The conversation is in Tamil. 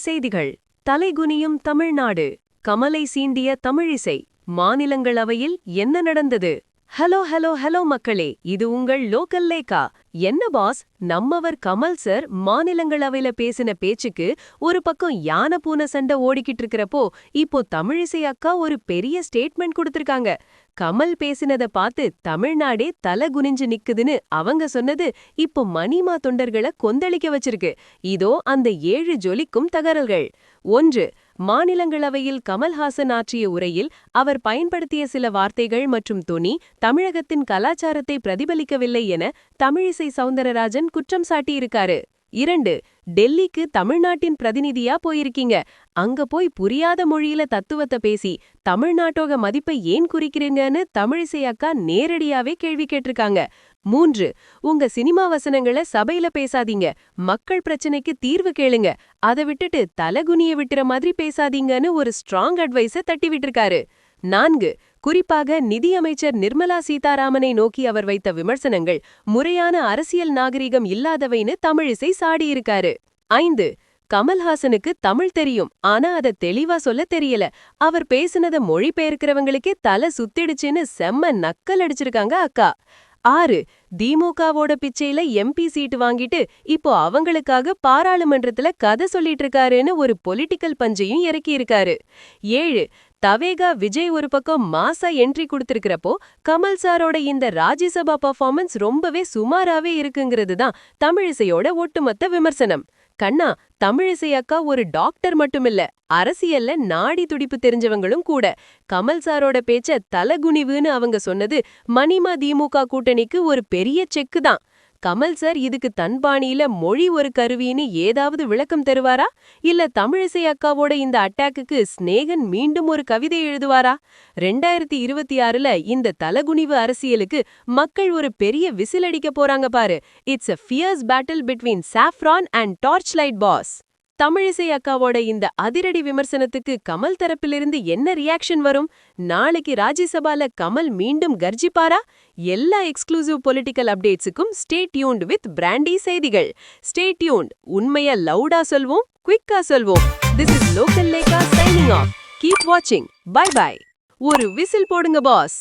செய்திகள். தலைகுனியும் தமிழ்நாடு. கமலை சீண்டிய தமிழிசை. மாநிலங்களவையில் என்ன நடந்தது? ஹலோ மக்களே, இது உங்கள் லோக்கல் லேக்கா. என்ன பாஸ், நம்மவர் கமல் சார் மாநிலங்களவையில பேசின பேச்சுக்கு ஒரு பக்கம் யானை பூனை சண்டை ஓடிக்கிட்டு இருக்கிறப்போ, இப்போ தமிழிசை அக்கா ஒரு பெரிய ஸ்டேட்மெண்ட் கொடுத்திருக்காங்க. கமல் பேசினத பார்த்து தமிழ்நாடே தலை குனிஞ்சு நிக்குதுன்னு அவங்க சொன்னது இப்போ மணிமா தொண்டர்களை கொந்தளிக்க வச்சிருக்கு. இதோ அந்த 7 ஜொலிக்கும் தகவல்கள். 1. மாநிலங்களவையில் கமல்ஹாசன் ஆற்றிய உரையில் அவர் பயன்படுத்திய சில வார்த்தைகள் மற்றும் தொனி தமிழகத்தின் கலாச்சாரத்தை பிரதிபலிக்கவில்லை என தமிழிசை சவுந்தரராஜன் குற்றம் சாட்டியிருக்காரு. 2. டெல்லிக்கு தமிழ்நாட்டின் பிரதிநிதியா போயிருக்கீங்க. அங்க போய் புரியாத மொழியில தத்துவத்தை பேசி தமிழ்நாட்டோக மதிப்பை ஏன் குறிக்கிறீங்கன்னு தமிழிசை அக்கா நேரடியாவே கேள்வி கேட்டிருக்காங்க. 3. உங்க சினிமா வசனங்களை சபையில பேசாதீங்க, மக்கள் பிரச்சனைக்கு தீர்வு கேளுங்க, அதை விட்டுட்டு தலகுனிய விட்டுற மாதிரி பேசாதீங்கன்னு ஒரு ஸ்ட்ராங் அட்வைஸை தட்டி விட்டிருக்காரு. 4. குறிப்பாக நிதியமைச்சர் நிர்மலா சீதாராமனை நோக்கி அவர் வைத்த விமர்சனங்கள் முறையான அரசியல் நாகரிகம் இல்லாதவைன்னு தமிழிசை சாடியிருக்காரு. 5. கமல்ஹாசனுக்கு தமிழ் தெரியும், ஆனா அத தெளிவா சொல்ல தெரியல, அவர் பேசினத மொழிபெயர்க்கிறவங்களுக்கே தலை சுத்திடுச்சுன்னு செம்ம நக்கல் அடிச்சிருக்காங்க அக்கா. 6. திமுகவோட பிச்சையில MP சீட்டு வாங்கிட்டு இப்போ அவங்களுக்காக பாராளுமன்றத்துல கதை சொல்லிட்டு இருக்காருன்னு ஒரு பொலிட்டிக்கல் பஞ்சையும் இறக்கியிருக்காரு. 7. தவேகா விஜய் ஒரு பக்கம் மாசா என்ட்ரி கொடுத்திருக்கிறப்போ கமல் சாரோட இந்த ராஜ்யசபா பர்ஃபார்மன்ஸ் ரொம்பவே சுமாராவே இருக்குங்கிறது தான் தமிழிசையோட ஒட்டுமொத்த விமர்சனம். கண்ணா, தமிழிசை அக்கா ஒரு டாக்டர் மட்டுமில்ல, அரசியல்ல நாடி துடிப்பு தெரிஞ்சவங்களும் கூட. கமல் சாரோட பேச்ச தலகுனிவுன்னு அவங்க சொன்னது மணிமா திமுக கூட்டணிக்கு ஒரு பெரிய செக்கு தான். கமல் சார் இதுக்கு தன்பாணியில மொழி ஒரு கருவின்னு ஏதாவது விளக்கம் தருவாரா, இல்ல தமிழிசை அக்காவோட இந்த அட்டாக்குக்கு ஸ்நேகன் மீண்டும் ஒரு கவிதை எழுதுவாரா? 2026ல இந்த தலகுனிவு அரசியலுக்கு மக்கள் ஒரு பெரிய விசில் அடிக்க போறாங்க பாரு. It's a fierce battle between saffron and torchlight boss. Tamilisai அக்காவோட இந்த அதிரடி விமர்சனத்துக்கு கமல் தரப்பிலிருந்து என்ன ரியாக்ஷன் வரும்? நாளைக்கு ராஜ்யசபால கமல் மீண்டும் கர்ஜிப்பாரா? எல்லா எக்ஸ்க்ளூசிவ் பொலிட்டிக்கல் அப்டேட்ஸுக்கும் ஸ்டே டியூன்ட் வித் பிராண்டி செய்திகள். Stay tuned. உண்மைய லவுடா சொல்வோம், குவிக்கா சொல்வோம். This is local Lekha signing off. Keep வாட்சிங். Bye bye. ஒரு விசில் போடுங்க பாஸ்.